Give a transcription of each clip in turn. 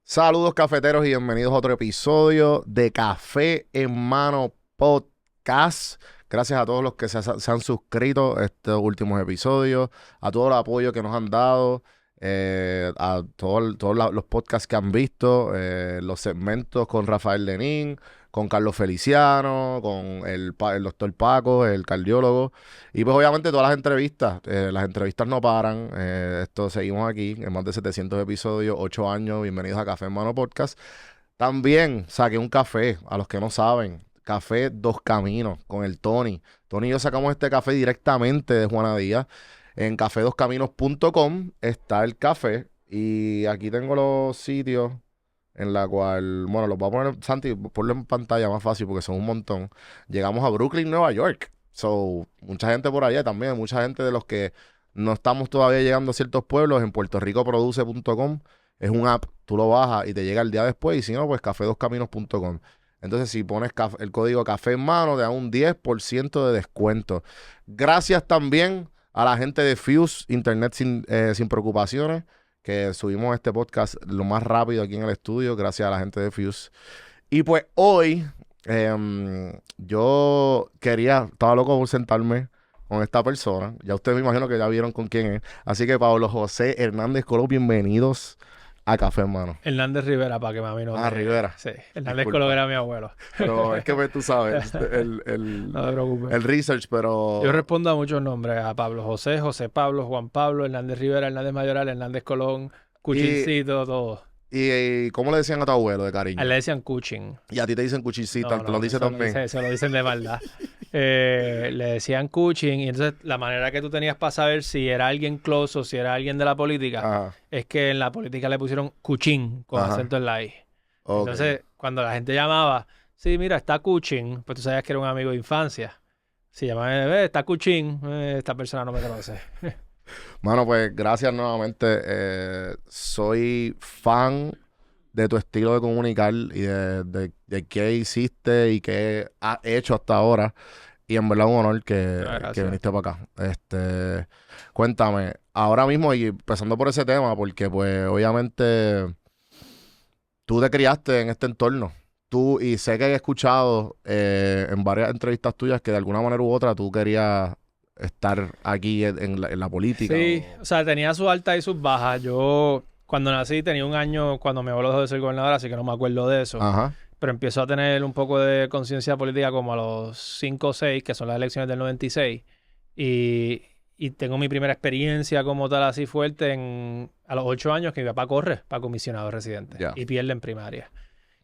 Saludos cafeteros y bienvenidos a otro episodio de Café en Mano Podcast. Gracias a todos los que se han suscrito a estos últimos episodios, a todo el apoyo que nos han dado, a todos los podcasts que han visto, los segmentos con Rafael Lenín, con Carlos Feliciano, con el doctor Paco, el cardiólogo, y pues obviamente todas las entrevistas. Las entrevistas no paran. Esto seguimos aquí en más de 700 episodios, 8 años. Bienvenidos a Café en Mano Podcast. También saqué un café, a los que no saben. Café Dos Caminos con el Tony. Tony y yo sacamos este café directamente de Juana Díaz. En cafedoscaminos.com está el café. Y aquí tengo los sitios en la cual, bueno, los voy a poner, Santi, ponlo en pantalla más fácil porque son un montón. Llegamos a Brooklyn, Nueva York. So, mucha gente por allá también, mucha gente de los que no estamos todavía llegando a ciertos pueblos. En puertoricoproduce.com es un app, tú lo bajas y te llega el día después, y si no, pues cafedoscaminos.com. Entonces, si pones el código café en mano, te da un 10% de descuento. Gracias también a la gente de Fuse, Internet sin preocupaciones, que subimos este podcast lo más rápido aquí en el estudio, gracias a la gente de Fuse. Y pues hoy, yo estaba loco por sentarme con esta persona. Ya ustedes me imagino que ya vieron con quién es. Así que Pablo José Hernández Colón, bienvenidos a Café Hermano. Hernández Rivera, para que mami no... Rivera. Sí, Hernández Colón era mi abuelo. Pero es que pues, tú sabes, No te preocupes. el research, pero... Yo respondo a muchos nombres, a Pablo José, José Pablo, Juan Pablo, Hernández Rivera, Hernández Mayoral, Hernández Colón, Cuchincito, todo. ¿Y cómo le decían a tu abuelo de cariño? A él le decían Cuchin. Y a ti te dicen Cuchincita, te lo dice eso también. Se lo dicen de maldad. Le decían Cuchin, y entonces la manera que tú tenías para saber si era alguien close o si era alguien de la política, Ajá. es que en la política le pusieron Cuchín con Ajá. acento en la I. Ok. Entonces, cuando la gente llamaba, sí, mira, está Cuchin, pues tú sabías que era un amigo de infancia. Si llamaba, está Cuchin, esta persona no me conoce. Mano, pues gracias nuevamente. Soy fan de tu estilo de comunicar y de qué hiciste y qué has hecho hasta ahora. Y en verdad un honor que viniste para acá. Cuéntame, ahora mismo, y empezando por ese tema, porque pues obviamente tú te criaste en este entorno. Y sé que he escuchado en varias entrevistas tuyas que de alguna manera u otra tú querías estar aquí en la política. Sí, o sea, tenía sus altas y sus bajas. Yo, cuando nací, tenía un año cuando mi abuelo dejó de ser gobernador, así que no me acuerdo de eso. Ajá. Pero empiezo a tener un poco de conciencia política como a los 5 o 6, que son las elecciones del 96. Y tengo mi primera experiencia como tal así fuerte a los 8 años, que mi papá corre para comisionado residente y pierde en primaria.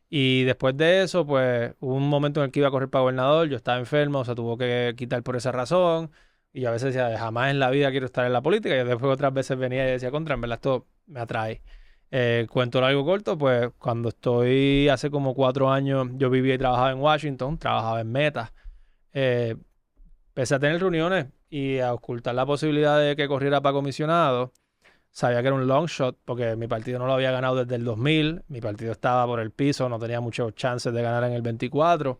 Y después de eso, pues, hubo un momento en el que iba a correr para gobernador, yo estaba enfermo, se tuvo que quitar por esa razón. Y yo a veces decía, jamás en la vida quiero estar en la política. Y después otras veces venía y decía, en verdad esto me atrae. Cuento largo corto, pues cuando estoy hace como 4 años, yo vivía y trabajaba en Washington, trabajaba en Meta. Empecé a tener reuniones y a ocultar la posibilidad de que corriera para comisionado. Sabía que era un long shot porque mi partido no lo había ganado desde el 2000. Mi partido estaba por el piso, no tenía muchos chances de ganar en el 24.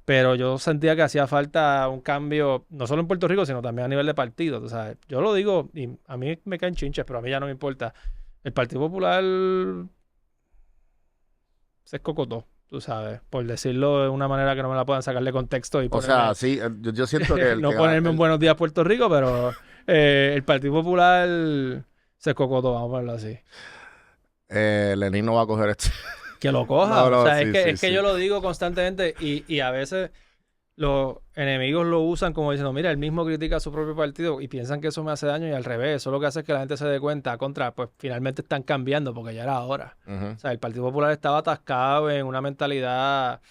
Pero yo sentía que hacía falta un cambio, no solo en Puerto Rico, sino también a nivel de partido. Tú sabes, yo lo digo y a mí me caen chinches, pero a mí ya no me importa. El Partido Popular se escocotó, tú sabes, por decirlo de una manera que no me la puedan sacar de contexto. Y O sea, sí, yo siento que... no ponerme en Buenos Días Puerto Rico, pero el Partido Popular se escocotó, vamos a verlo así. Lenín no va a coger esto. Que lo coja. No, o sea, sí, es que yo lo digo constantemente y a veces los enemigos lo usan como diciendo, mira, él mismo critica a su propio partido y piensan que eso me hace daño, y al revés. Eso lo que hace es que la gente se dé cuenta, pues finalmente están cambiando porque ya era hora. Uh-huh. O sea, el Partido Popular estaba atascado en una mentalidad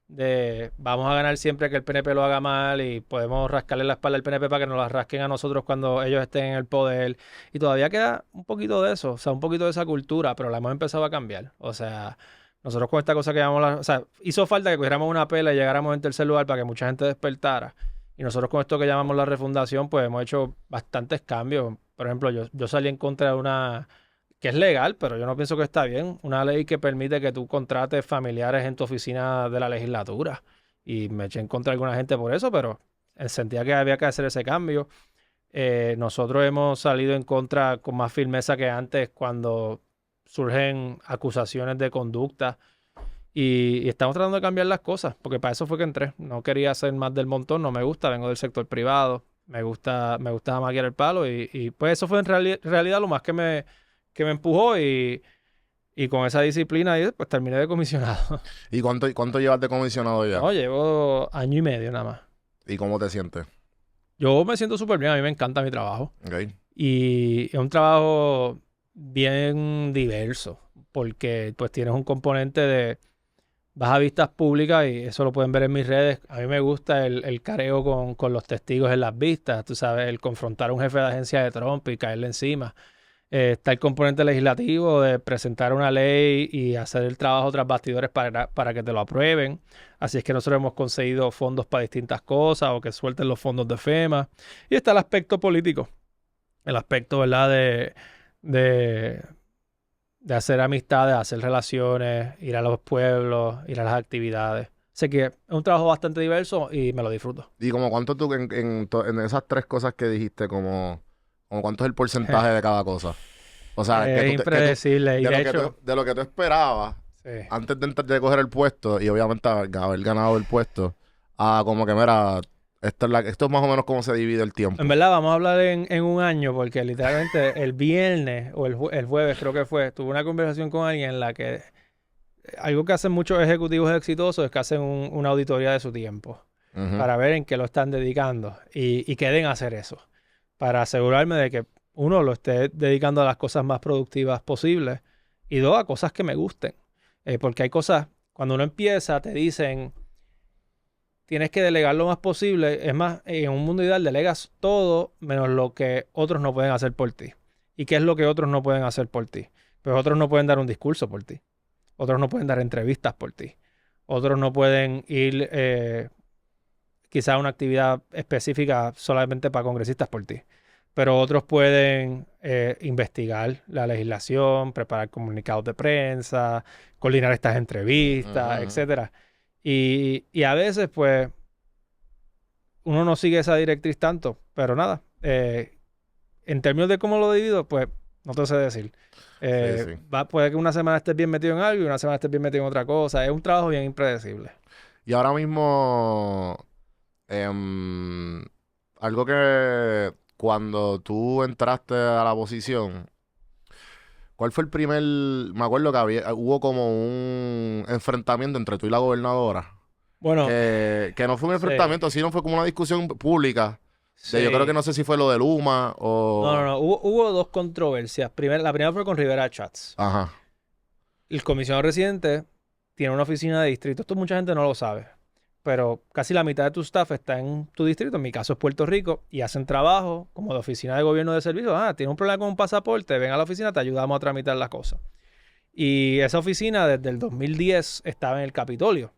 de vamos a ganar siempre que el PNP lo haga mal y podemos rascarle la espalda al PNP para que nos la rasquen a nosotros cuando ellos estén en el poder. Y todavía queda un poquito de eso, o sea, un poquito de esa cultura, pero la hemos empezado a cambiar. O sea, nosotros con esta cosa que llamamos o sea, hizo falta que cogiéramos una pela y llegáramos en tercer lugar para que mucha gente despertara. Y nosotros con esto que llamamos la refundación, pues hemos hecho bastantes cambios. Por ejemplo, yo salí en contra de una que es legal, pero yo no pienso que está bien, una ley que permite que tú contrates familiares en tu oficina de la legislatura. Y me eché en contra de alguna gente por eso, pero sentía que había que hacer ese cambio. Nosotros hemos salido en contra con más firmeza que antes cuando surgen acusaciones de conducta y estamos tratando de cambiar las cosas, porque para eso fue que entré. No quería ser más del montón, no me gusta, vengo del sector privado, me gusta maquiar el palo y pues eso fue en realidad lo más que me empujó y con esa disciplina ahí, pues terminé de comisionado. ¿Y cuánto llevas de comisionado ya? No, llevo año y medio nada más. ¿Y cómo te sientes? Yo me siento súper bien, a mí me encanta mi trabajo. Okay. Y es un trabajo bien diverso, porque pues tienes un componente de vas a vistas públicas y eso lo pueden ver en mis redes. A mí me gusta el careo con los testigos en las vistas, tú sabes, el confrontar a un jefe de agencia de Trump y caerle encima. Está el componente legislativo de presentar una ley y hacer el trabajo tras bastidores para que te lo aprueben. Así es que nosotros hemos conseguido fondos para distintas cosas o que suelten los fondos de FEMA. Y está el aspecto político, el aspecto, ¿verdad?, de hacer amistades, hacer relaciones, ir a los pueblos, ir a las actividades. Sé que es un trabajo bastante diverso y me lo disfruto. ¿Y como cuánto tú en esas tres cosas que dijiste, como cuánto es el porcentaje de cada cosa? O sea, es impredecible. De lo que tú esperabas sí, antes de coger el puesto y obviamente haber ganado el puesto, a como que mira, esto es más o menos cómo se divide el tiempo. En verdad, vamos a hablar en un año, porque literalmente el viernes o el jueves creo que fue, tuve una conversación con alguien en la que algo que hacen muchos ejecutivos exitosos es que hacen una auditoría de su tiempo para ver en qué lo están dedicando y que den a hacer eso, para asegurarme de que uno lo esté dedicando a las cosas más productivas posibles y dos, a cosas que me gusten. Porque hay cosas, cuando uno empieza, te dicen, tienes que delegar lo más posible. Es más, en un mundo ideal delegas todo menos lo que otros no pueden hacer por ti. ¿Y qué es lo que otros no pueden hacer por ti? Pues otros no pueden dar un discurso por ti. Otros no pueden dar entrevistas por ti. Otros no pueden ir quizá a una actividad específica solamente para congresistas por ti. Pero otros pueden investigar la legislación, preparar comunicados de prensa, coordinar estas entrevistas, etcétera. Y a veces, pues, uno no sigue esa directriz tanto, pero nada. En términos de cómo lo divido, pues, no te sé decir. Sí. Puede que una semana estés bien metido en algo y una semana estés bien metido en otra cosa. Es un trabajo bien impredecible. Y ahora mismo, algo que cuando tú entraste a la posición, ¿cuál fue el primer? Me acuerdo que hubo como un enfrentamiento entre tú y la gobernadora. Bueno, que no fue un enfrentamiento, sino fue como una discusión pública. sí. Yo creo que no sé si fue lo de Luma o... No. Hubo dos controversias. La primera fue con Rivera Chats. Ajá. El comisionado residente tiene una oficina de distrito. Esto mucha gente no lo sabe. Pero casi la mitad de tu staff está en tu distrito, en mi caso es Puerto Rico, y hacen trabajo como de oficina de gobierno de servicios. Tienes un problema con un pasaporte, ven a la oficina, te ayudamos a tramitar las cosas. Y esa oficina desde el 2010 estaba en el Capitolio.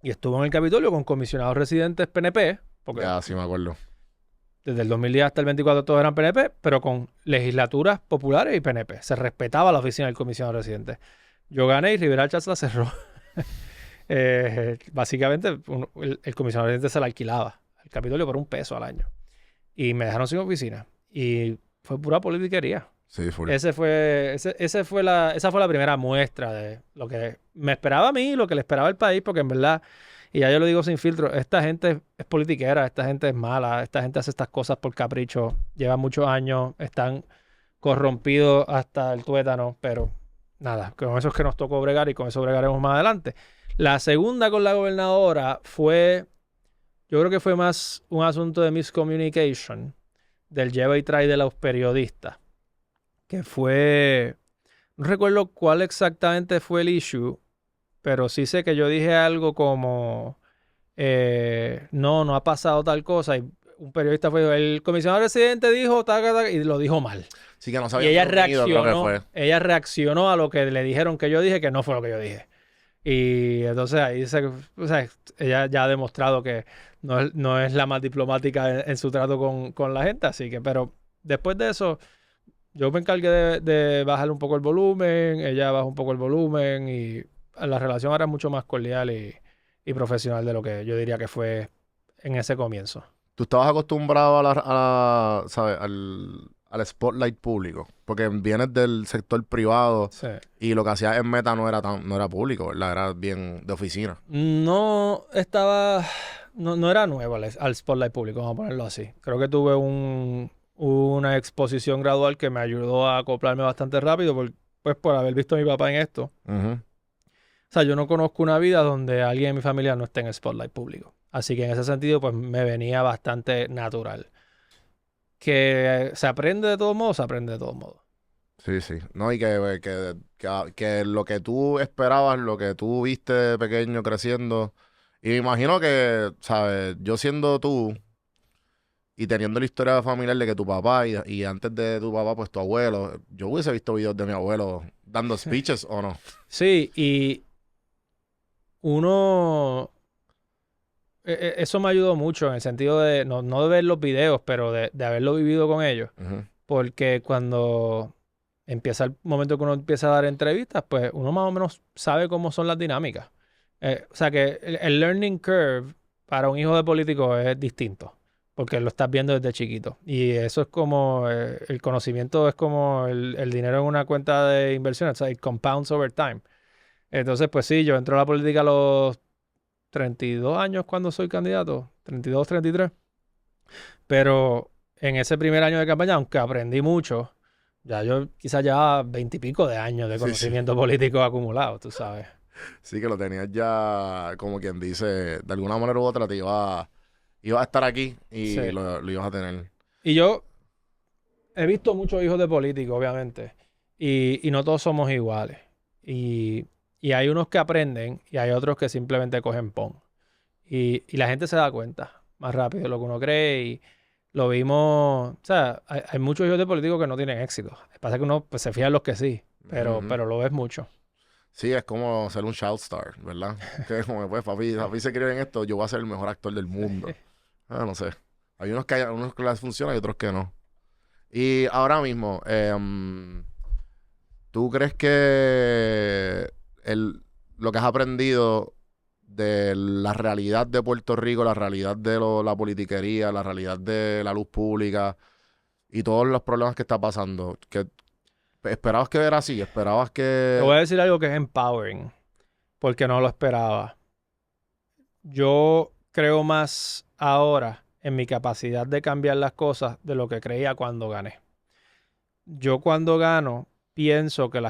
Y estuvo en el Capitolio con comisionados residentes PNP. Porque Ya, sí me acuerdo. desde el 2010 hasta el 24 todos eran PNP, pero con legislaturas populares y PNP. Se respetaba la oficina del comisionado residente. Yo gané y Rivera Chats la cerró. Básicamente, el comisionado residente se la alquilaba al Capitolio por $1 al año. Y me dejaron sin oficina. Y fue pura politiquería. Sí, full. Esa fue la primera muestra de lo que me esperaba a mí y lo que le esperaba al país, porque en verdad, y ya yo lo digo sin filtro, esta gente es politiquera, esta gente es mala, esta gente hace estas cosas por capricho, lleva muchos años, están corrompidos hasta el tuétano, pero nada, con eso es que nos tocó bregar y con eso bregaremos más adelante. La segunda con la gobernadora fue, yo creo que fue más un asunto de miscommunication, del lleva y trae de los periodistas, que fue, no recuerdo cuál exactamente fue el issue, pero sí sé que yo dije algo como, no ha pasado tal cosa, y un periodista fue, el comisionado residente dijo, y lo dijo mal. Sí, que no Y sabía. ella reaccionó a lo que le dijeron que yo dije, que no fue lo que yo dije. Y entonces ahí ella ya ha demostrado que no es la más diplomática en su trato con la gente, así que, pero después de eso, yo me encargué de bajar un poco el volumen, ella bajó un poco el volumen y la relación ahora es mucho más cordial y profesional de lo que yo diría que fue en ese comienzo. ¿Tú estabas acostumbrado ¿sabes? al spotlight público? Porque vienes del sector privado Sí. y lo que hacías en Meta no era público, ¿verdad? Era bien de oficina. No estaba, no era nuevo al spotlight público, vamos a ponerlo así. Creo que tuve una exposición gradual que me ayudó a acoplarme bastante rápido pues por haber visto a mi papá en esto. Ujú. O sea, yo no conozco una vida donde alguien en mi familia no esté en el spotlight público. Así que en ese sentido, pues me venía bastante natural. Que se aprende de todos modos, se aprende de todos modos. Sí, sí. No, y que lo que tú esperabas, lo que tú viste de pequeño creciendo, y me imagino que, ¿sabes? Yo siendo tú y teniendo la historia familiar de que tu papá y antes de tu papá, pues tu abuelo, yo hubiese visto videos de mi abuelo dando speeches o no. Sí, y uno... Eso me ayudó mucho en el sentido de, no de ver los videos, pero de haberlo vivido con ellos. Ujú. Porque cuando empieza el momento que uno empieza a dar entrevistas, pues uno más o menos sabe cómo son las dinámicas. O sea que el learning curve para un hijo de político es distinto, porque lo estás viendo desde chiquito. Y eso es como, el conocimiento es como el dinero en una cuenta de inversión, o sea, it compounds over time. Entonces, pues sí, yo entro a la política a los 32 años cuando soy candidato, 32, 33. Pero en ese primer año de campaña, aunque aprendí mucho, ya yo quizás ya 20 y pico de años de Sí, sí. conocimiento político acumulado, tú sabes. Sí, que lo tenías ya, como quien dice, de alguna manera u otra te iba a estar aquí y Sí. lo ibas a tener. Y yo he visto muchos hijos de políticos, obviamente, y no todos somos iguales. Y hay unos que aprenden y hay otros que simplemente cogen pon. Y la gente se da cuenta más rápido de lo que uno cree y lo vimos, o sea, hay muchos hijos de políticos que no tienen éxito. Lo que pasa es que uno pues, se fija en los que sí, Ujú. pero lo ves mucho. Sí, es como ser un child star, ¿verdad? Que como pues papi se cree en esto, yo voy a ser el mejor actor del mundo. Ah, no sé. Hay unos que les funciona y otros que no. Y ahora mismo, ¿tú crees que lo que has aprendido de la realidad de Puerto Rico, la realidad de la politiquería, la realidad de la luz pública y todos los problemas que está pasando, que esperabas que era así? ¿Esperabas Te que...? voy a decir algo que es empowering, porque no lo esperaba. Yo creo más ahora en mi capacidad de cambiar las cosas de lo que creía cuando gané. Yo cuando gano pienso que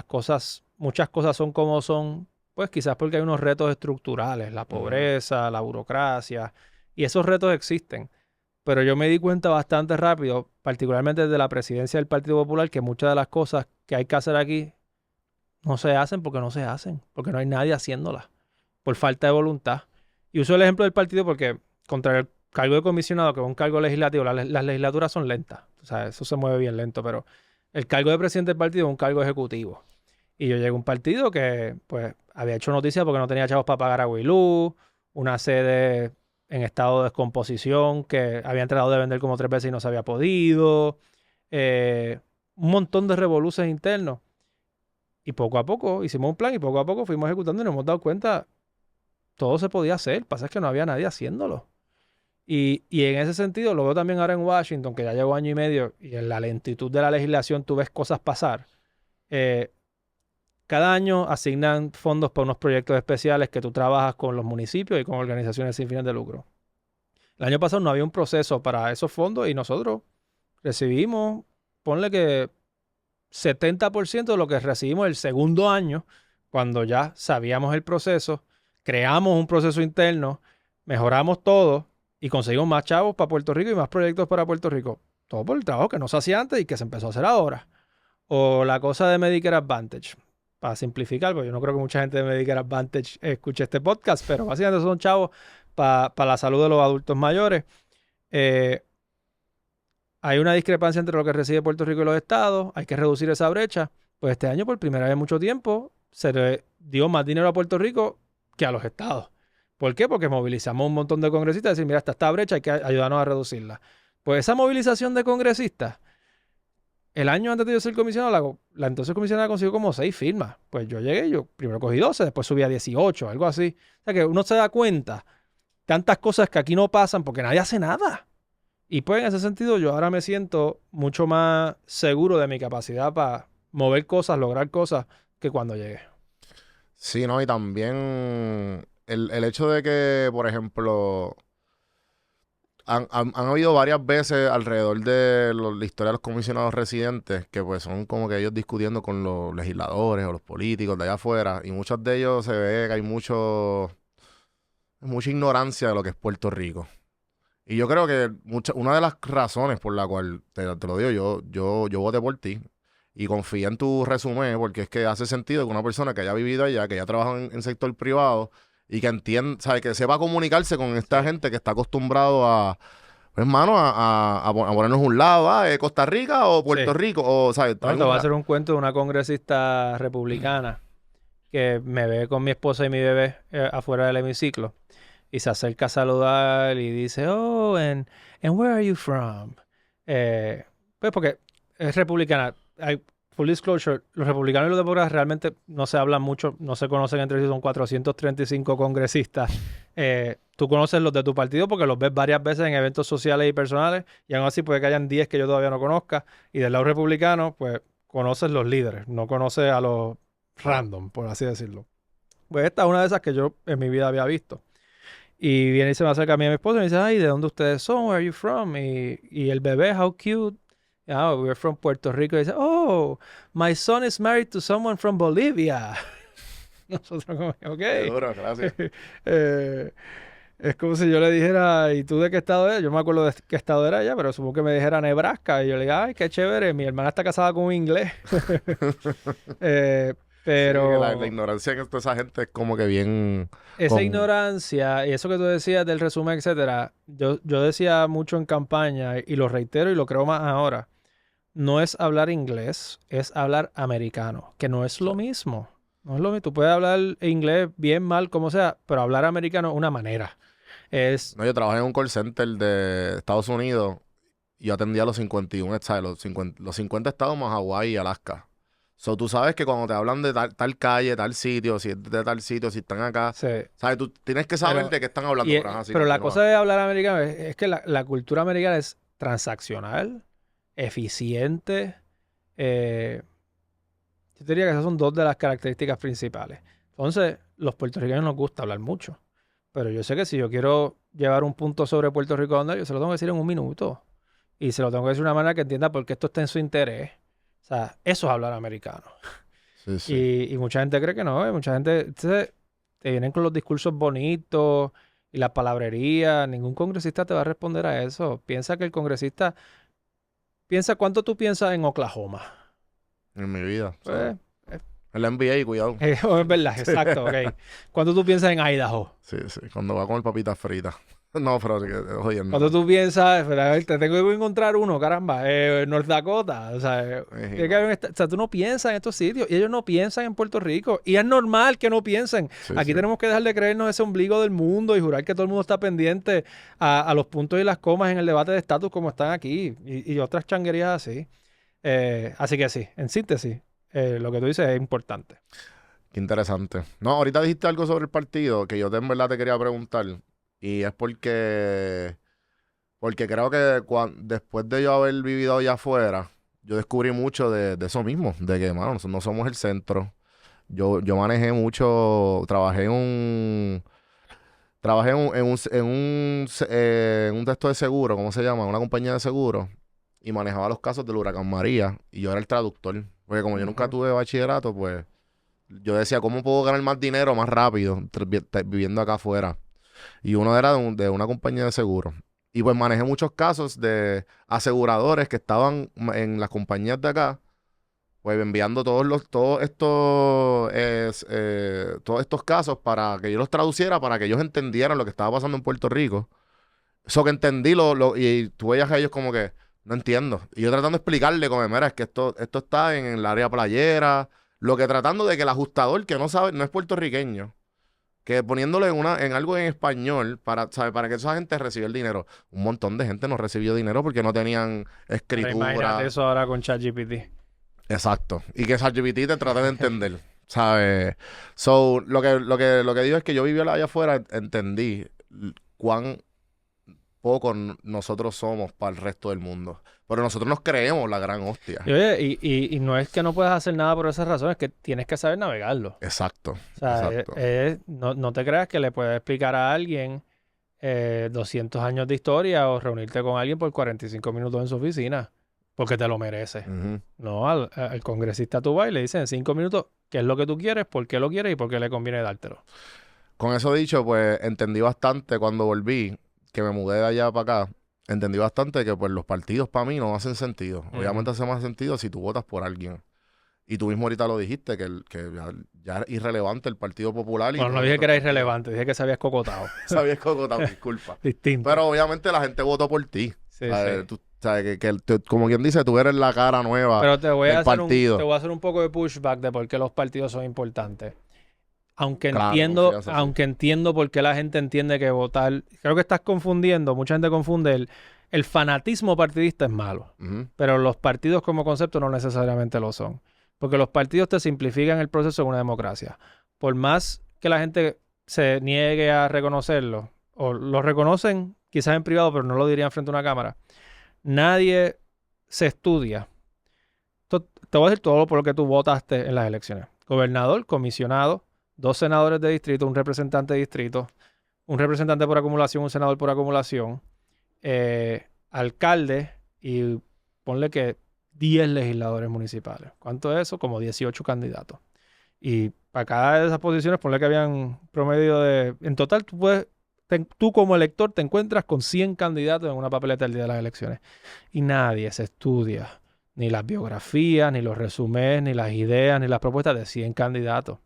muchas cosas son como son, pues quizás porque hay unos retos estructurales, la Ujú, pobreza, la burocracia, y esos retos existen. Pero yo me di cuenta bastante rápido, particularmente desde la presidencia del Partido Popular, que muchas de las cosas que hay que hacer aquí no se hacen porque no se hacen, porque no hay nadie haciéndolas, por falta de voluntad. Y uso el ejemplo del partido porque contra el cargo de comisionado, que es un cargo legislativo, las legislaturas son lentas, o sea, eso se mueve bien lento, pero el cargo de presidente del partido es un cargo ejecutivo. Y yo llegué a un partido que, pues, había hecho noticias porque no tenía chavos para pagar agua y luz, una sede en estado de descomposición que habían tratado de vender como 3 veces y no se había podido, eh, un montón de revoluciones internos. Y poco a poco hicimos un plan y poco a poco fuimos ejecutando y nos hemos dado cuenta, todo se podía hacer, pasa es que no había nadie haciéndolo. Y en ese sentido, lo veo también ahora en Washington, que ya llevo año y medio, y en la lentitud de la legislación tú ves cosas pasar. Eh, Cada año asignan fondos para unos proyectos especiales que tú trabajas con los municipios y con organizaciones sin fines de lucro. El año pasado no había un proceso para esos fondos y nosotros recibimos, ponle que 70% de lo que recibimos el segundo año, cuando ya sabíamos el proceso, creamos un proceso interno, mejoramos todo y conseguimos más chavos para Puerto Rico y más proyectos para Puerto Rico. Todo por el trabajo que no se hacía antes y que se empezó a hacer ahora. O la cosa de Medicare Advantage. Para simplificar, porque yo no creo que mucha gente de Medicare Advantage escuche este podcast, pero básicamente son chavos para la salud de los adultos mayores. Eh, Hay una discrepancia entre lo que recibe Puerto Rico y los estados, hay que reducir esa brecha. Pues este año, por primera vez en mucho tiempo, se le dio más dinero a Puerto Rico que a los estados. ¿Por qué? Porque movilizamos un montón de congresistas y decir, mira, esta brecha, hay que ayudarnos a reducirla. Pues esa movilización de congresistas, el año antes de yo ser comisionado, la entonces comisionada consiguió como 6 firmas. Pues yo llegué, yo primero cogí 12, después subí a 18, algo así. O sea que uno se da cuenta, tantas cosas que aquí no pasan porque nadie hace nada. Y pues en ese sentido yo ahora me siento mucho más seguro de mi capacidad para mover cosas, lograr cosas que cuando llegué. Sí, ¿no? Y también el hecho de que, por ejemplo, han habido varias veces alrededor de la historia de los comisionados residentes que pues son como que ellos discutiendo con los legisladores o los políticos de allá afuera y muchos de ellos se ve que hay mucha ignorancia de lo que es Puerto Rico. Y yo creo que una de las razones por la cual, te lo digo, yo voté por ti y confío en tu resumen, porque es que hace sentido que una persona que haya vivido allá, que haya trabajado en sector privado y que entienda, ¿sabe? Que sepa comunicarse con esta gente que está acostumbrado a, pues, hermano, a ponernos un lado, Costa Rica o Puerto Sí. Rico, o, ¿sabes? Bueno, te voy a hacer un cuento de una congresista republicana que me ve con mi esposa y mi bebé afuera del hemiciclo y se acerca a saludar y dice, oh, and where are you from? Pues porque es republicana. Full disclosure, los republicanos y los demócratas realmente no se hablan mucho, no se conocen entre sí, son 435 congresistas. Tú conoces los de tu partido porque los ves varias veces en eventos sociales y personales y aún así puede que hayan 10 que yo todavía no conozca. Y del lado republicano, pues conoces los líderes, no conoces a los random, por así decirlo. Pues esta es una de esas que yo en mi vida había visto. Y viene y se me acerca a mí y a mi esposa y me dice, ay, ¿de dónde ustedes son? Where are you from? Y el bebé, how cute. Ah, we're from Puerto Rico. Y dice, oh, my son is married to someone from Bolivia. Nosotros como, ok. Qué duro, gracias. Eh, es como si yo le dijera, ¿y tú de qué estado eres? Yo no me acuerdo de qué estado era ella, pero supongo que me dijera Nebraska. Y yo le digo, ay, qué chévere, mi hermana está casada con un inglés. Eh, Sí, que la pero ignorancia que toda esa gente es como que bien esa con... ignorancia y eso que tú decías del resumen, etcétera, yo decía mucho en campaña y lo reitero y lo creo más ahora. No es hablar inglés, es hablar americano, que no es lo mismo. No es lo mismo. Tú puedes hablar inglés bien, mal, como sea, pero hablar americano es una manera. Es, No, yo trabajé en un call center de Estados Unidos y yo atendía los 51 estados, los 50 estados más Hawái y Alaska. So, tú sabes que cuando te hablan de tal calle, tal sitio, si es de tal sitio, si están acá, sí, ¿sabes? Tú tienes que saber pero, de qué están hablando. Pero, ajá, sí, pero la continúa. cosa de hablar americano es que la cultura americana es transaccional, eficiente. eh, Yo diría que esas son dos de las características principales. Entonces, los puertorriqueños nos gusta hablar mucho. Pero yo sé que si yo quiero llevar un punto sobre Puerto Rico a donde yo se lo tengo que decir en un minuto. Y se lo tengo que decir de una manera que entienda por qué esto está en su interés. O sea, eso es hablar americano. Sí, sí. Y mucha gente cree que no. Mucha gente entonces, te vienen con los discursos bonitos y la palabrería. Ningún congresista te va a responder a eso. Piensa que el congresista... Piensa cuánto tú piensas en Oklahoma. En mi vida, ¿sabes? Pues, En la NBA, cuidado. es verdad, exacto, ok. ¿Cuánto tú piensas en Idaho? Sí, sí. Cuando va a comer papitas fritas. No, pero jodiendo. ¿Cuánto tú piensas? Espera, a ver, te tengo que encontrar uno, caramba. North Dakota. O sea, tiene que haber o sea, tú no piensas en estos sitios y ellos no piensan en Puerto Rico. Y es normal que no piensen. Sí, Aquí sí. tenemos que dejar de creernos ese ombligo del mundo y jurar que todo el mundo está pendiente a los puntos y las comas en el debate de estatus como están aquí y otras changuerías así. Así que sí, en síntesis, lo que tú dices es importante. Qué interesante. No, ahorita dijiste algo sobre el partido que yo en verdad te quería preguntar. Y es porque creo que después de yo haber vivido allá afuera, yo descubrí mucho de eso mismo, de que, mano, nosotros no somos el centro. Yo manejé mucho, en un texto de seguro, ¿cómo se llama? Una compañía de seguro. Y manejaba los casos del huracán María. Y yo era el traductor. Porque como yo nunca Ujú. tuve bachillerato, pues yo decía, ¿cómo puedo ganar más dinero más rápido viviendo acá afuera? Y uno era de una compañía de seguro. Y pues manejé muchos casos de aseguradores que estaban en las compañías de acá, pues enviando todos estos casos para que yo los traduciera, para que ellos entendieran lo que estaba pasando en Puerto Rico. Eso que entendí, y tú veías a ellos como que, no entiendo. Y yo tratando de explicarle como, mira, es que esto está en el área playera, lo que tratando de que el ajustador que no sabe, no es puertorriqueño, que poniéndole en algo en español para que esa gente reciba el dinero. Un montón de gente no recibió dinero porque no tenían Pero imagínate escritura. eso ahora con ChatGPT. Exacto. Y que ChatGPT te trate de entender, ¿sabes? So, lo que digo es que yo viví allá afuera, entendí cuán pocos nosotros somos para el resto del mundo. Pero nosotros nos creemos la gran hostia. Y, oye, y no es que no puedas hacer nada por esas razones, es que tienes que saber navegarlo. Exacto, O sea, exacto. no te creas que le puedes explicar a alguien 200 años de historia o reunirte con alguien por 45 minutos en su oficina, porque te lo mereces. Ujú. No, al congresista tú vas y le dices en 5 minutos qué es lo que tú quieres, por qué lo quieres y por qué le conviene dártelo. Con eso dicho, pues entendí bastante cuando volví, que me mudé de allá para acá, entendí bastante que pues los partidos para mí no hacen sentido. Obviamente hace más sentido si tú votas por alguien. Y tú mismo ahorita lo dijiste, que ya es irrelevante el Partido Popular y Bueno, todos no los dije que otros era partidos. irrelevante, dije que se había escocotado. Sabías cogotado, disculpa. Distinto. Pero obviamente la gente votó por ti. Sí, ¿Sabes? sí. Tú, sabes como quien dice, tú eres la cara nueva Pero te voy a del hacer partido. te voy a hacer un poco de pushback de por qué los partidos son importantes. Claro, confianza, sí. Aunque entiendo por qué la gente entiende que votar, creo que estás confundiendo, mucha gente confunde el fanatismo partidista es malo, Ujú. pero los partidos como concepto no necesariamente lo son, porque los partidos te simplifican el proceso en una democracia. Por más que la gente se niegue a reconocerlo, o lo reconocen quizás en privado, pero no lo dirían frente a una cámara, nadie se estudia. Te voy a decir todo por lo que tú votaste en las elecciones. Gobernador, comisionado, 2 senadores de distrito, un representante de distrito, un representante por acumulación, un senador por acumulación, alcalde y ponle que 10 legisladores municipales. ¿Cuánto es eso? Como 18 candidatos. Y para cada de esas posiciones, ponle que habían promedio de... En total, tú como elector te encuentras con 100 candidatos en una papeleta el día de las elecciones. Y nadie se estudia ni las biografías, ni los resúmenes, ni las ideas, ni las propuestas de 100 candidatos.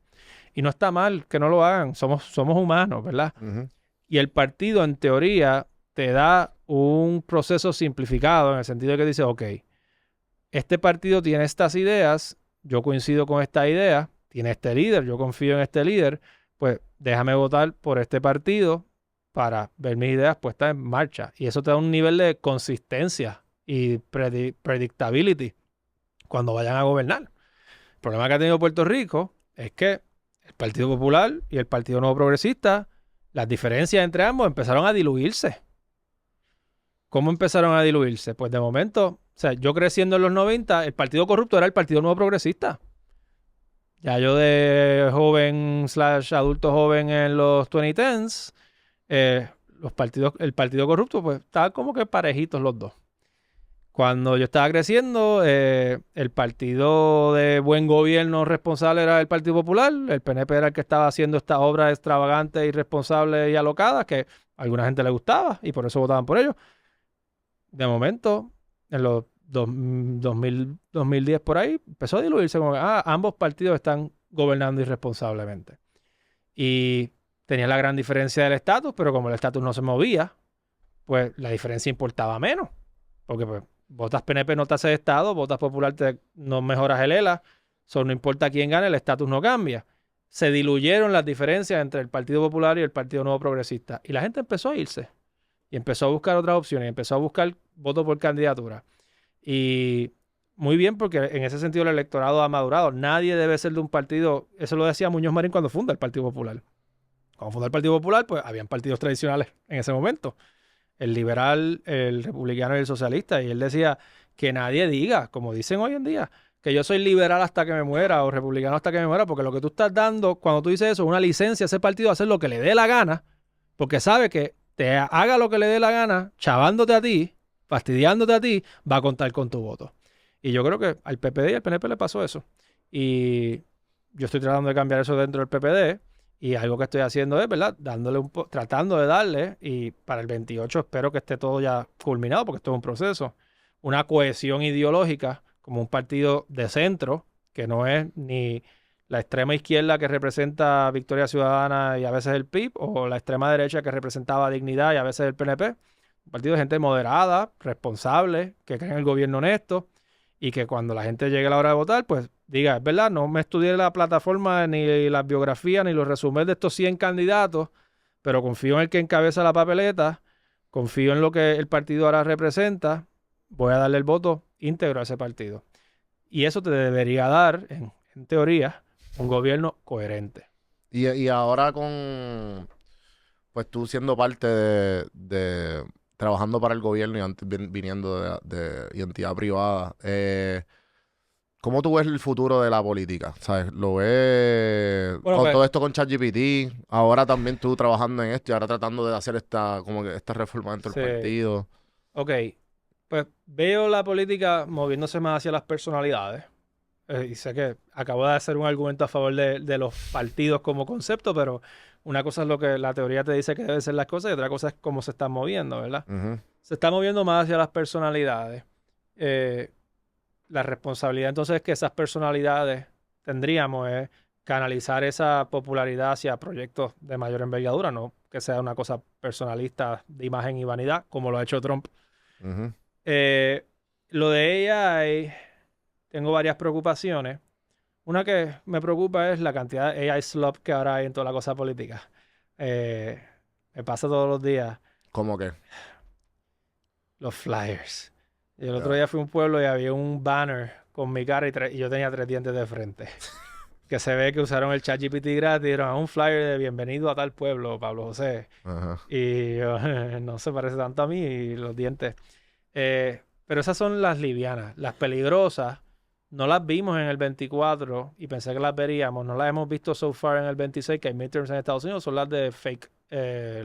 Y no está mal que no lo hagan, somos humanos, ¿verdad? Ujú. Y el partido, en teoría, te da un proceso simplificado en el sentido de que dice, ok, este partido tiene estas ideas, yo coincido con esta idea, tiene este líder, yo confío en este líder, pues déjame votar por este partido para ver mis ideas puestas en marcha. Y eso te da un nivel de consistencia y predictability cuando vayan a gobernar. El problema que ha tenido Puerto Rico es que el Partido Popular y el Partido Nuevo Progresista, las diferencias entre ambos empezaron a diluirse. ¿Cómo empezaron a diluirse? Pues de momento, o sea, yo creciendo en los 90, el partido corrupto era el Partido Nuevo Progresista. Ya yo de joven / adulto joven en los 2010s, el partido corrupto, pues estaban como que parejitos los dos. Cuando yo estaba creciendo, el partido de buen gobierno responsable era el Partido Popular, el PNP era el que estaba haciendo estas obras extravagantes, irresponsables y alocadas, que a alguna gente le gustaba y por eso votaban por ellos. De momento, en los 2010 por ahí, empezó a diluirse como que ambos partidos están gobernando irresponsablemente. Y tenía la gran diferencia del estatus, pero como el estatus no se movía, pues la diferencia importaba menos. Porque pues votas PNP no te hace estado, votas Popular no mejoras el ELA, no importa quién gane, el estatus no cambia. Se diluyeron las diferencias entre el Partido Popular y el Partido Nuevo Progresista. Y la gente empezó a irse. Y empezó a buscar otras opciones, empezó a buscar votos por candidatura. Y muy bien, porque en ese sentido el electorado ha madurado. Nadie debe ser de un partido, eso lo decía Muñoz Marín cuando funda el Partido Popular. Cuando funda el Partido Popular, pues habían partidos tradicionales en ese momento. El liberal, el republicano y el socialista. Y él decía que nadie diga, como dicen hoy en día, que yo soy liberal hasta que me muera o republicano hasta que me muera, porque lo que tú estás dando, cuando tú dices eso, es una licencia a ese partido a hacer lo que le dé la gana, porque sabe que te haga lo que le dé la gana, chavándote a ti, fastidiándote a ti, va a contar con tu voto. Y yo creo que al PPD y al PNP le pasó eso. Y yo estoy tratando de cambiar eso dentro del PPD. Y algo que estoy haciendo es, ¿verdad? Tratando de darle, y para el 28 espero que esté todo ya culminado, porque esto es un proceso, una cohesión ideológica como un partido de centro, que no es ni la extrema izquierda que representa Victoria Ciudadana y a veces el PIB, o la extrema derecha que representaba Dignidad y a veces el PNP. Un partido de gente moderada, responsable, que cree en el gobierno honesto, y que cuando la gente llegue a la hora de votar, pues diga, es verdad, no me estudié la plataforma, ni las biografías, ni los resúmenes de estos 100 candidatos, pero confío en el que encabeza la papeleta, confío en lo que el partido ahora representa, voy a darle el voto íntegro a ese partido. Y eso te debería dar, en teoría, un gobierno coherente. Y ahora con, pues tú siendo parte trabajando para el gobierno y antes viniendo de identidad privada, ¿cómo tú ves el futuro de la política? ¿Sabes? ¿Lo ves Bueno, con pues, todo esto con ChatGPT? Ahora también tú trabajando en esto y ahora tratando de hacer esta reforma dentro del sí. partido. Ok. Pues veo la política moviéndose más hacia las personalidades. Y sé que acabo de hacer un argumento a favor de los partidos como concepto, pero una cosa es lo que la teoría te dice que deben ser las cosas y otra cosa es cómo se están moviendo, ¿verdad? Ujú, Se está moviendo más hacia las personalidades. Eh, la responsabilidad entonces que esas personalidades tendríamos es canalizar esa popularidad hacia proyectos de mayor envergadura, no que sea una cosa personalista de imagen y vanidad, como lo ha hecho Trump. ujú. Eh, lo de AI, tengo varias preocupaciones. Una que me preocupa es la cantidad de AI slop que ahora hay en toda la cosa política. Eh, Me pasa todos los días ¿Cómo que? los flyers. Y el otro Ya. día fui a un pueblo y había un banner con mi cara y yo tenía 3 dientes de frente. Que se ve que usaron el ChatGPT gratis y dieron a un flyer de bienvenido a tal pueblo, Pablo José. Ajá. Y yo, no se parece tanto a mí y los dientes. Pero esas son las livianas. Las peligrosas no las vimos en el 24 y pensé que las veríamos. No las hemos visto so far en el 26, que hay midterms en Estados Unidos. Son las de fake,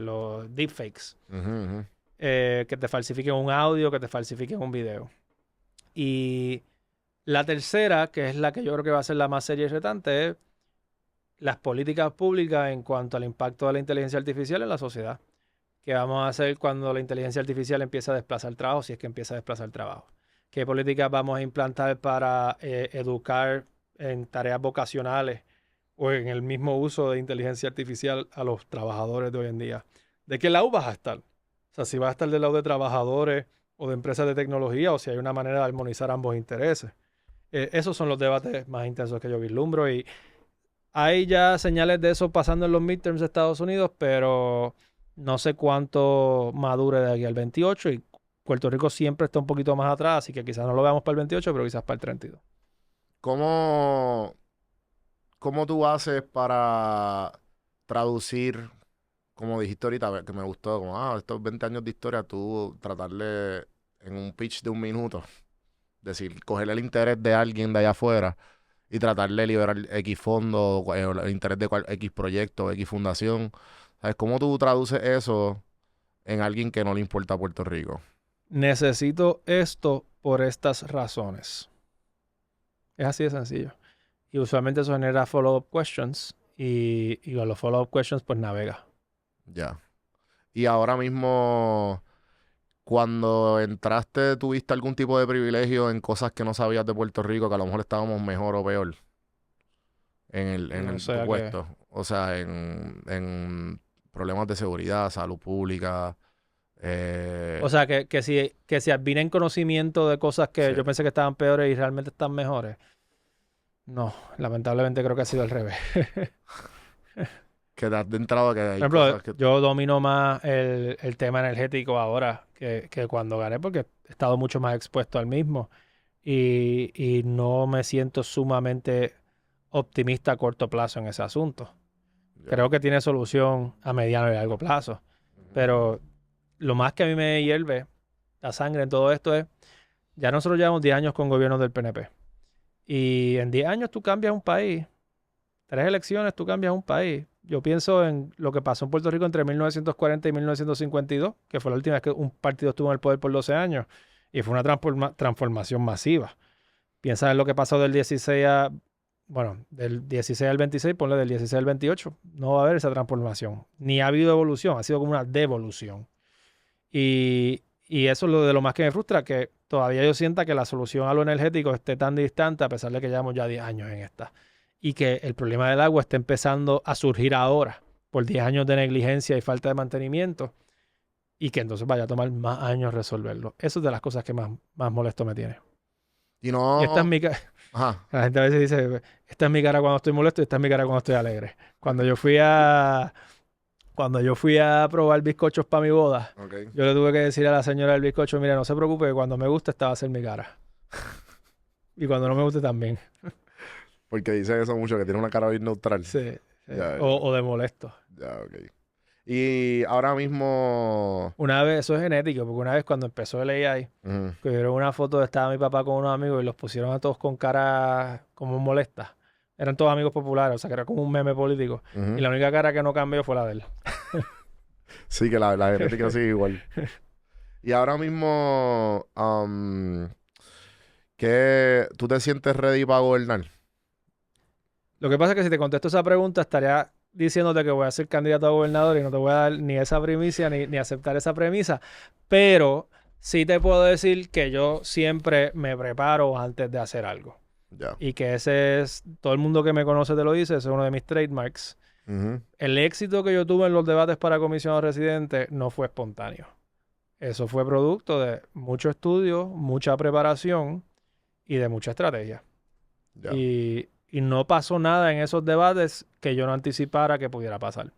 los deepfakes. Ujú, ujú. Que te falsifiquen un audio, que te falsifiquen un video. Y la tercera, que es la que yo creo que va a ser la más seria y retante, es las políticas públicas en cuanto al impacto de la inteligencia artificial en la sociedad. ¿Qué vamos a hacer cuando la inteligencia artificial empieza a desplazar trabajo, si es que empieza a desplazar trabajo? ¿Qué políticas vamos a implantar para educar en tareas vocacionales o en el mismo uso de inteligencia artificial a los trabajadores de hoy en día? ¿De qué lado vas a estar? O sea, si vas a estar del lado de trabajadores o de empresas de tecnología o si hay una manera de armonizar ambos intereses. Esos son los debates más intensos que yo vislumbro y hay ya señales de eso pasando en los midterms de Estados Unidos, pero no sé cuánto madure de aquí al 28 y Puerto Rico siempre está un poquito más atrás, así que quizás no lo veamos para el 28, pero quizás para el 32. ¿Cómo, cómo tú haces para traducir, como dijiste ahorita, que me gustó, como, estos 20 años de historia, tú tratarle en un pitch de 1 minuto, decir, coger el interés de alguien de allá afuera y tratar de liberar X fondo, el interés de X proyecto, X fundación? ¿Sabes? ¿Cómo tú traduces eso en alguien que no le importa a Puerto Rico? Necesito esto por estas razones. Es así de sencillo. Y usualmente eso genera follow-up questions y con los follow-up questions pues navega. Ya. Y ahora mismo, cuando entraste, ¿tuviste algún tipo de privilegio en cosas que no sabías de Puerto Rico, que a lo mejor estábamos mejor o peor No en sé tu a qué. puesto? O sea, en problemas de seguridad, salud pública. O eh, sea, que si advienen conocimiento de cosas que sí. yo pensé que estaban peores y realmente están mejores. No, lamentablemente creo que ha sido al revés. Que te has entrado que Por hay ejemplo, cosas que... yo domino más el tema energético ahora que cuando gané porque he estado mucho más expuesto al mismo y no me siento sumamente optimista a corto plazo en ese asunto. Ya. Creo que tiene solución a mediano y largo plazo, Ujú. pero lo más que a mí me hierve la sangre en todo esto es, ya nosotros llevamos 10 años con gobiernos del PNP y en 10 años tú cambias un país. 3 elecciones, tú cambias un país. Yo pienso en lo que pasó en Puerto Rico entre 1940 y 1952, que fue la última vez que un partido estuvo en el poder por 12 años, y fue una transformación masiva. Piensa en lo que pasó del 16 al 26, ponle del 16 al 28, no va a haber esa transformación. Ni ha habido evolución, ha sido como una devolución. Y eso es lo de lo más que me frustra, que todavía yo sienta que la solución a lo energético esté tan distante, a pesar de que llevamos ya 10 años en esta. Y que el problema del agua esté empezando a surgir ahora, por 10 años de negligencia y falta de mantenimiento, y que entonces vaya a tomar más años resolverlo. Eso es de las cosas que más molesto me tiene. Y Y esta es no... mi cara. Ajá. La gente a veces dice, esta es mi cara cuando estoy molesto y esta es mi cara cuando estoy alegre. Cuando yo fui a probar bizcochos para mi boda, Ok. yo le tuve que decir a la señora del bizcocho, mira, no se preocupe, que cuando me guste esta va a ser mi cara. Y cuando no me guste también. Porque dice eso mucho, que tiene una cara bien neutral. Sí, sí. Ya, O, ya, o de molesto. ya, ok. Y ahora mismo... Una vez, eso es genético, porque una vez cuando empezó el AI, Ujú, cogieron una foto de estaba mi papá con unos amigos y los pusieron a todos con cara como molesta. Eran todos amigos populares, o sea que era como un meme político. Y ujú. la única cara que no cambió fue la de él. Sí, que la genética sigue igual. Y ahora mismo, ¿qué tú te sientes ready para gobernar? Lo que pasa es que si te contesto esa pregunta, estaría diciéndote que voy a ser candidato a gobernador y no te voy a dar ni esa primicia ni aceptar esa premisa. Pero sí te puedo decir que yo siempre me preparo antes de hacer algo. Ya. Y que ese es, todo el mundo que me conoce te lo dice, ese es uno de mis trademarks. Ujú, El éxito que yo tuve en los debates para comisionado residente no fue espontáneo. Eso fue producto de mucho estudio, mucha preparación y de mucha estrategia. ya. Y no pasó nada en esos debates que yo no anticipara que pudiera pasar.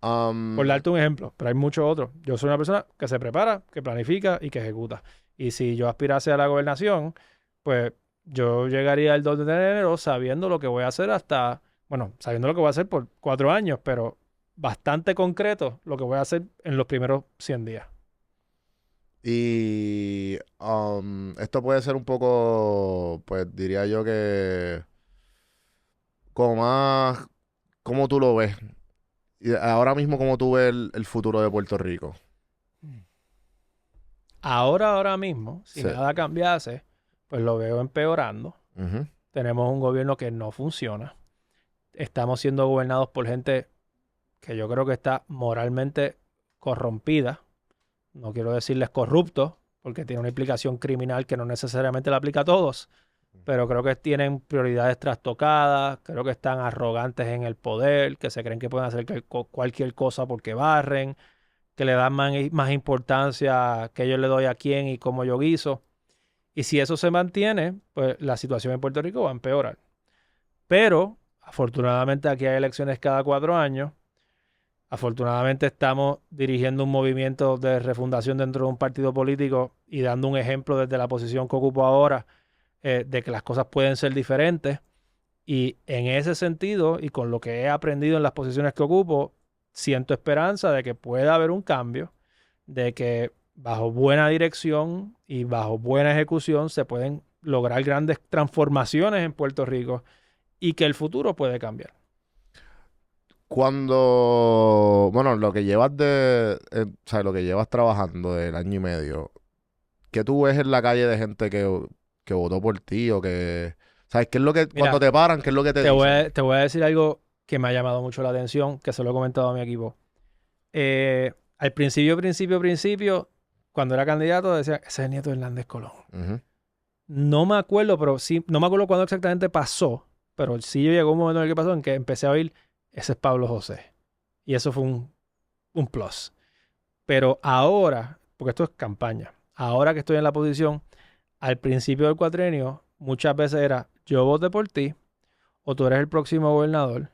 Por Am, darte un ejemplo, pero hay muchos otros. Yo soy una persona que se prepara, que planifica y que ejecuta. Y si yo aspirase a la gobernación, pues yo llegaría el 2 de enero sabiendo lo que voy a hacer hasta, bueno, sabiendo lo que voy a hacer por 4 años, pero bastante concreto lo que voy a hacer en los primeros 100 días. y esto puede ser un poco, pues diría yo que como más, ¿cómo tú lo ves? Y ahora mismo, ¿cómo tú ves el futuro de Puerto Rico? Ahora mismo, si Sí. nada cambiase, pues lo veo empeorando. Ujú, Tenemos un gobierno que no funciona. Estamos siendo gobernados por gente que yo creo que está moralmente corrompida. No quiero decirles corruptos, porque tiene una implicación criminal que no necesariamente la aplica a todos, pero creo que tienen prioridades trastocadas, creo que están arrogantes en el poder, que se creen que pueden hacer cualquier cosa porque barren, que le dan más importancia a que yo le doy a quién y cómo yo guiso. Y si eso se mantiene, pues la situación en Puerto Rico va a empeorar. Pero, afortunadamente, aquí hay elecciones cada 4 años. Afortunadamente estamos dirigiendo un movimiento de refundación dentro de un partido político y dando un ejemplo desde la posición que ocupo ahora de que las cosas pueden ser diferentes. Y en ese sentido, y con lo que he aprendido en las posiciones que ocupo, siento esperanza de que pueda haber un cambio, de que bajo buena dirección y bajo buena ejecución se pueden lograr grandes transformaciones en Puerto Rico y que el futuro puede cambiar. Cuando, bueno, lo que llevas o sea, lo que llevas trabajando del año y medio, ¿qué tú ves en la calle de gente que votó por ti o que, sabes, qué es lo que, cuando Mira, te paran, qué es lo que te dicen? te voy a decir algo que me ha llamado mucho la atención, que se lo he comentado a mi equipo. Al principio, cuando era candidato, decía, ese es el nieto de Hernández Colón. Ujú, No me acuerdo, pero sí, no me acuerdo cuándo exactamente pasó, pero sí llegó un momento en el que pasó en que empecé a oír, ese es Pablo José. Y eso fue un plus. Pero ahora, porque esto es campaña, ahora que estoy en la posición, al principio del cuatrenio, muchas veces era, yo voté por ti, o tú eres el próximo gobernador.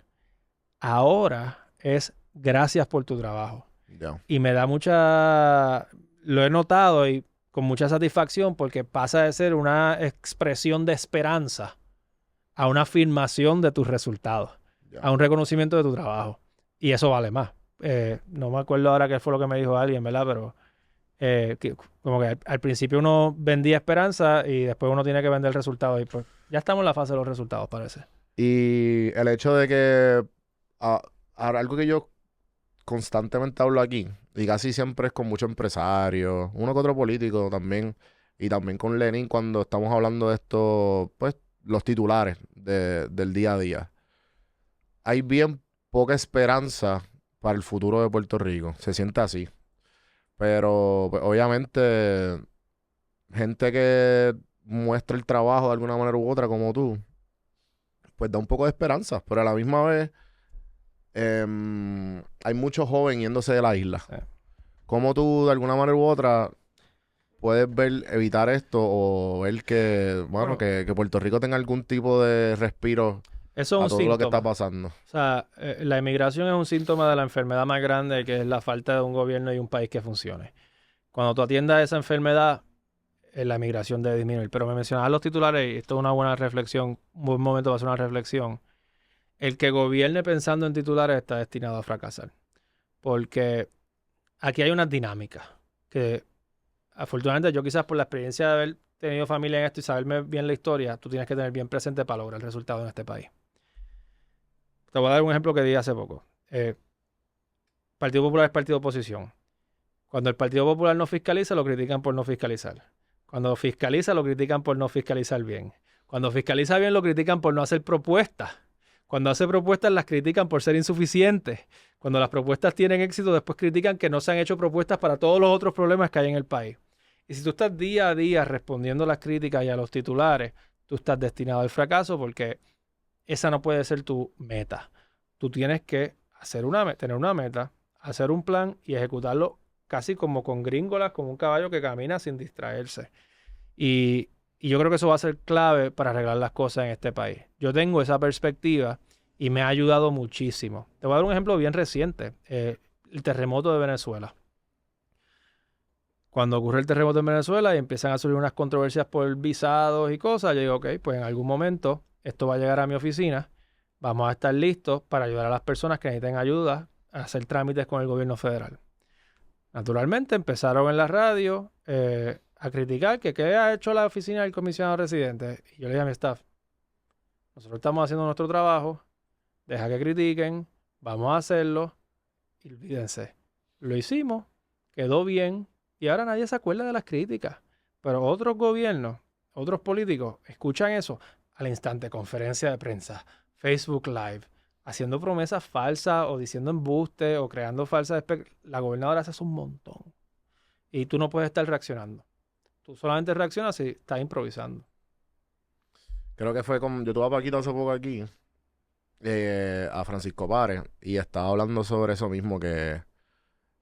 Ahora es gracias por tu trabajo. ya. Y me da mucha, lo he notado y con mucha satisfacción porque pasa de ser una expresión de esperanza a una afirmación de tus resultados, Ya. a un reconocimiento de tu trabajo. Y eso vale más. No me acuerdo ahora qué fue lo que me dijo alguien, ¿verdad? Pero como que al principio uno vendía esperanza y después uno tiene que vender el resultado. Y pues ya estamos en la fase de los resultados, parece. Y el hecho de que ah, algo que yo constantemente hablo aquí, y casi siempre es con muchos empresarios, uno que otro político también, y también con Lenin cuando estamos hablando de esto, pues los titulares del día a día. Hay bien poca esperanza para el futuro de Puerto Rico, se siente así. Pero pues, obviamente, gente que muestra el trabajo de alguna manera u otra como tú, pues da un poco de esperanza, pero a la misma vez hay muchos jóvenes yéndose de la isla. Sí. ¿Cómo tú, de alguna manera u otra, puedes ver, evitar esto o ver que, bueno, Bueno, que Puerto Rico tenga algún tipo de respiro eso a es un todo lo que está síntoma. pasando? O sea, la inmigración es un síntoma de la enfermedad más grande que es la falta de un gobierno y un país que funcione. Cuando tú atiendas esa enfermedad, la inmigración debe disminuir. Pero me mencionabas los titulares y esto es una buena reflexión, un buen momento para hacer una reflexión. El que gobierne pensando en titulares está destinado a fracasar. porque aquí hay unas dinámicas que afortunadamente yo quizás por la experiencia de haber tenido familia en esto y saberme bien la historia, tú tienes que tener bien presente para lograr el resultado en este país. Te voy a dar un ejemplo que di hace poco. Partido Popular es partido de oposición. Cuando el Partido Popular no fiscaliza, lo critican por no fiscalizar. Cuando fiscaliza, lo critican por no fiscalizar bien. Cuando fiscaliza bien, lo critican por no hacer propuestas. Cuando hace propuestas, las critican por ser insuficientes. Cuando las propuestas tienen éxito, después critican que no se han hecho propuestas para todos los otros problemas que hay en el país. Y si tú estás día a día respondiendo a las críticas y a los titulares, tú estás destinado al fracaso porque esa no puede ser tu meta. Tú tienes que tener una meta, hacer un plan y ejecutarlo casi como con gringolas, como un caballo que camina sin distraerse. Y yo creo que eso va a ser clave para arreglar las cosas en este país. Yo tengo esa perspectiva y me ha ayudado muchísimo. Te voy a dar un ejemplo bien reciente. El terremoto de Venezuela. Cuando ocurre el terremoto en Venezuela y empiezan a surgir unas controversias por visados y cosas, yo digo, ok, pues en algún momento esto va a llegar a mi oficina. Vamos a estar listos para ayudar a las personas que necesiten ayuda a hacer trámites con el gobierno federal. Naturalmente empezaron en la radio a criticar que qué ha hecho la oficina del comisionado residente. Y yo le dije a mi staff, nosotros estamos haciendo nuestro trabajo, deja que critiquen, vamos a hacerlo y olvídense. Lo hicimos, quedó bien y ahora nadie se acuerda de las críticas. Pero otros gobiernos, otros políticos escuchan eso al instante, conferencia de prensa, Facebook Live, haciendo promesas falsas o diciendo embustes o creando falsas expectativas. La gobernadora hace eso un montón. Y tú no puedes estar reaccionando. Tú solamente reaccionas si estás improvisando. Creo que fue con... Yo tuve a Paquito hace poco aquí, a Francisco Párez, y estaba hablando sobre eso mismo, que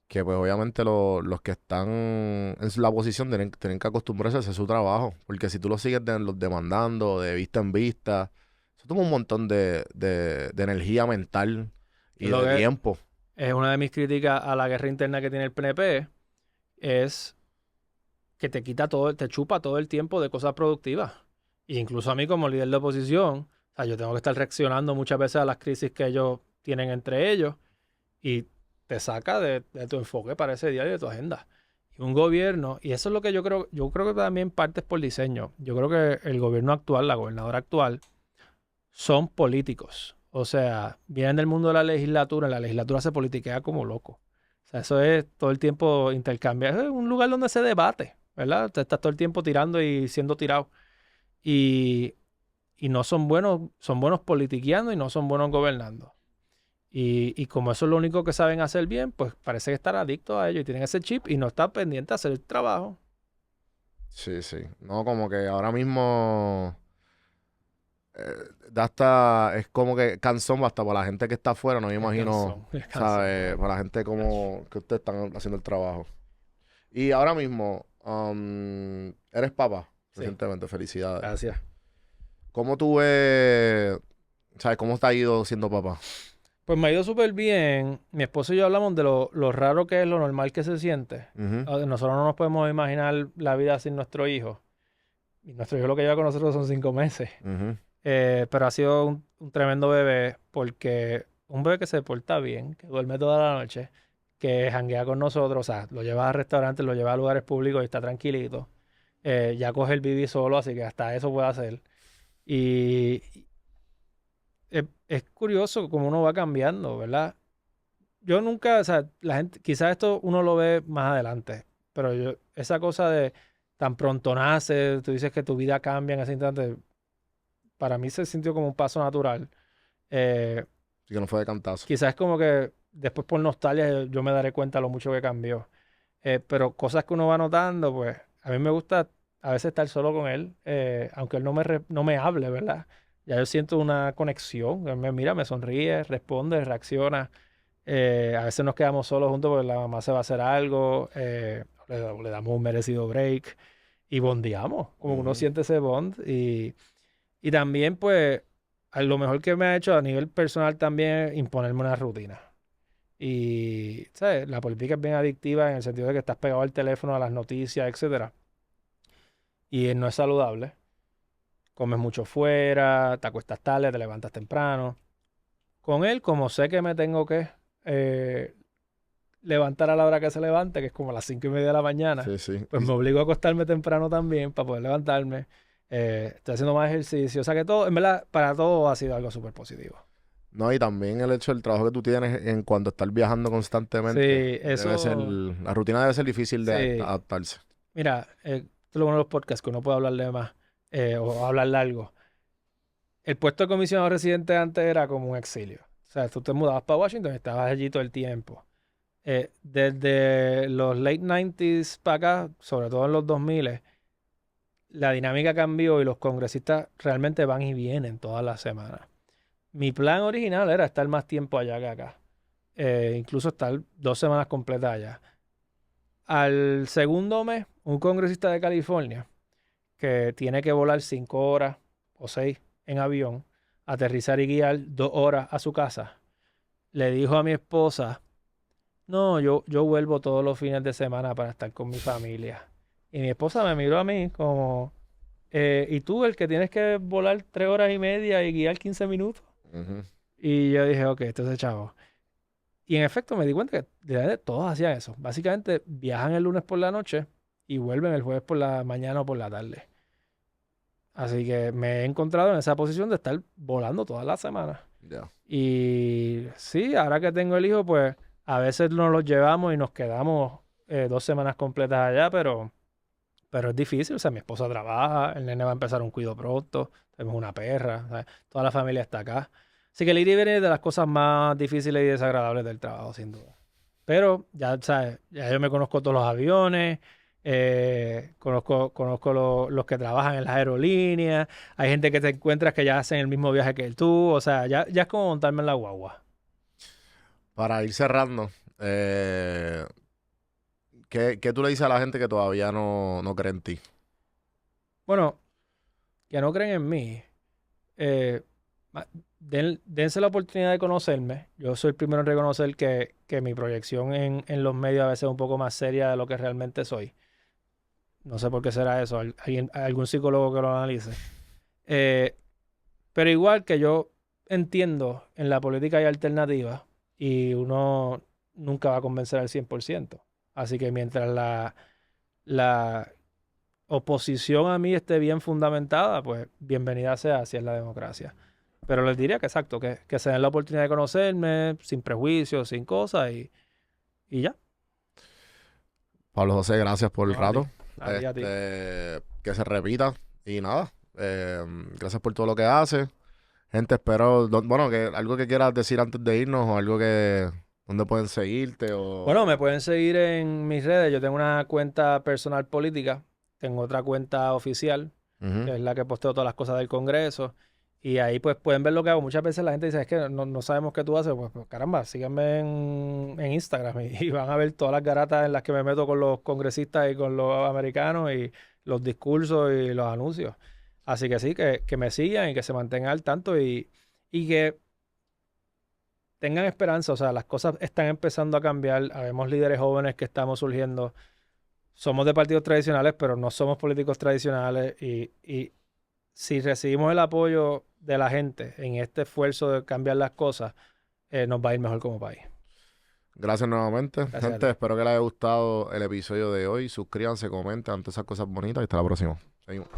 pues obviamente los que están en la posición tienen que acostumbrarse a hacer su trabajo, porque si tú los sigues los demandando de vista en vista, eso toma un montón de energía mental y Lo de que tiempo. es una de mis críticas a la guerra interna que tiene el PNP, es que te quita todo, te chupa todo el tiempo de cosas productivas. E incluso a mí como líder de oposición, o sea, yo tengo que estar reaccionando muchas veces a las crisis que ellos tienen entre ellos y te saca de tu enfoque para ese día y de tu agenda. Y un gobierno, y eso es lo que yo creo que también parte es por diseño. Yo creo que el gobierno actual, la gobernadora actual, son políticos. O sea, vienen del mundo de la legislatura, en la legislatura se politiquea como loco. O sea, eso es todo el tiempo intercambiar. Es un lugar donde se debate, ¿verdad? Te estás todo el tiempo tirando y siendo tirado. Y, y no son buenos politiqueando y no son buenos gobernando. Y como eso es lo único que saben hacer bien, pues parece que están adictos a ello y tienen ese chip y no están pendientes a hacer el trabajo. Sí, sí. No, como que ahora mismo da hasta, es como que cansón hasta para la gente que está afuera, no me imagino, Es cansón, ¿sabes? Para la gente como que ustedes están haciendo el trabajo. Y ahora mismo, eres papá, Sí, recientemente, felicidades. gracias. ¿Cómo tú ves, sabes, cómo te ha ido siendo papá? Pues me ha ido súper bien. Mi esposo y yo hablamos de lo raro que es, lo normal que se siente. Ujú, Nosotros no nos podemos imaginar la vida sin nuestro hijo. Y nuestro hijo lo que lleva con nosotros son 5 meses. ujú. Pero ha sido un tremendo bebé porque un bebé que se porta bien, que duerme toda la noche, que janguea con nosotros, o sea, lo lleva a restaurantes, lo lleva a lugares públicos y está tranquilito. Ya coge el bibi solo, así que hasta eso puede hacer. Y es curioso cómo uno va cambiando, ¿verdad? Yo nunca, o sea, la gente, quizás esto uno lo ve más adelante, pero esa cosa de tan pronto nace, tú dices que tu vida cambia en ese instante, para mí se sintió como un paso natural. Eh, Así que no fue de cantazo. Quizás es como que después por nostalgia yo me daré cuenta lo mucho que cambió. Pero cosas que uno va notando, pues a mí me gusta a veces estar solo con él, aunque él no me hable, ¿verdad? Ya yo siento una conexión. Él me mira, me sonríe, responde, reacciona. A veces nos quedamos solos juntos porque la mamá se va a hacer algo, le damos un merecido break y bondeamos, como que uno Ujú. siente ese bond. Y también, pues, lo mejor que me ha hecho a nivel personal también es imponerme una rutina. Y, ¿sabes? La política es bien adictiva en el sentido de que estás pegado al teléfono, a las noticias, etcétera. Y no es saludable. Comes mucho fuera, te acuestas tarde, te levantas temprano. Con él, como sé que me tengo que eh, levantar a la hora que se levante, que es como a las 5:30 de la mañana. Sí, sí. Pues me obligo a acostarme temprano también para poder levantarme. Estoy haciendo más ejercicio. O sea que todo, en verdad, para todo ha sido algo súper positivo. No, y también el hecho del trabajo que tú tienes en cuanto a estar viajando constantemente. Sí, Debe ser, eso... la rutina debe ser difícil de Sí. adaptarse. Mira, esto es lo bueno de los podcasts, que uno puede hablarle más o hablar largo. El puesto de comisionado residente antes era como un exilio. O sea, tú te mudabas para Washington y estabas allí todo el tiempo. Desde los late 90s para acá, sobre todo en los 2000, la dinámica cambió y los congresistas realmente van y vienen todas las semanas. Mi plan original era estar más tiempo allá que acá. Incluso estar 2 semanas completas allá. Al segundo mes, un congresista de California que tiene que volar 5 horas o 6 en avión, aterrizar y guiar 2 horas a su casa, le dijo a mi esposa: no, yo vuelvo todos los fines de semana para estar con mi familia. Y mi esposa me miró a mí como, ¿y tú el que tienes que volar 3 horas y media y guiar 15 minutos? Ujú. Y yo dije, ok, entonces chavo. Y en efecto me di cuenta que de verdad todos hacían eso. Básicamente viajan el lunes por la noche y vuelven el jueves por la mañana o por la tarde. Así que me he encontrado en esa posición de estar volando todas las semanas. Ya. Y sí, ahora que tengo el hijo, pues a veces nos los llevamos y nos quedamos 2 semanas completas allá, pero es difícil. O sea, mi esposa trabaja, el nene va a empezar un cuido pronto, tenemos una perra, ¿sabes? Toda la familia está acá. Así que el ir y venir es de las cosas más difíciles y desagradables del trabajo, sin duda. Pero ya, ¿sabes? Ya yo me conozco todos los aviones, conozco los que trabajan en las aerolíneas, hay gente que te encuentras que ya hacen el mismo viaje que tú, o sea, ya es como montarme en la guagua. Para ir cerrando, ¿qué tú le dices a la gente que todavía no cree en ti? Bueno, que no creen en mí, eh, dense la oportunidad de conocerme. Yo soy el primero en reconocer que mi proyección en los medios a veces es un poco más seria de lo que realmente soy. No sé por qué será eso, algún psicólogo que lo analice. Eh, pero igual que yo entiendo en la política hay alternativas y uno nunca va a convencer al 100%. Así que mientras la oposición a mí esté bien fundamentada, pues bienvenida sea, así es la democracia. Pero les diría que exacto, que se den la oportunidad de conocerme sin prejuicios, sin cosas y ya. Pablo José, gracias por el No, a ti, rato. a ti. Que se repita. Y nada, gracias por todo lo que haces. Gente, espero, bueno, que algo que quieras decir antes de irnos o algo que, donde pueden seguirte Bueno, me o... pueden seguir en mis redes. Yo tengo una cuenta personal política, tengo otra cuenta oficial, Ujú. que es la que posteo todas las cosas del Congreso. Y ahí pues pueden ver lo que hago. Muchas veces la gente dice, es que no sabemos qué tú haces. Pues, caramba, síganme en Instagram y van a ver todas las garatas en las que me meto con los congresistas y con los americanos y los discursos y los anuncios. Así que sí, que me sigan y que se mantengan al tanto y que tengan esperanza. O sea, las cosas están empezando a cambiar. Habemos líderes jóvenes que estamos surgiendo. Somos de partidos tradicionales, pero no somos políticos tradicionales y si recibimos el apoyo de la gente en este esfuerzo de cambiar las cosas, nos va a ir mejor como país. Gracias nuevamente. Gracias a Gente, ti. espero que les haya gustado el episodio de hoy. Suscríbanse, comenten, todas esas cosas bonitas y hasta la próxima. Seguimos.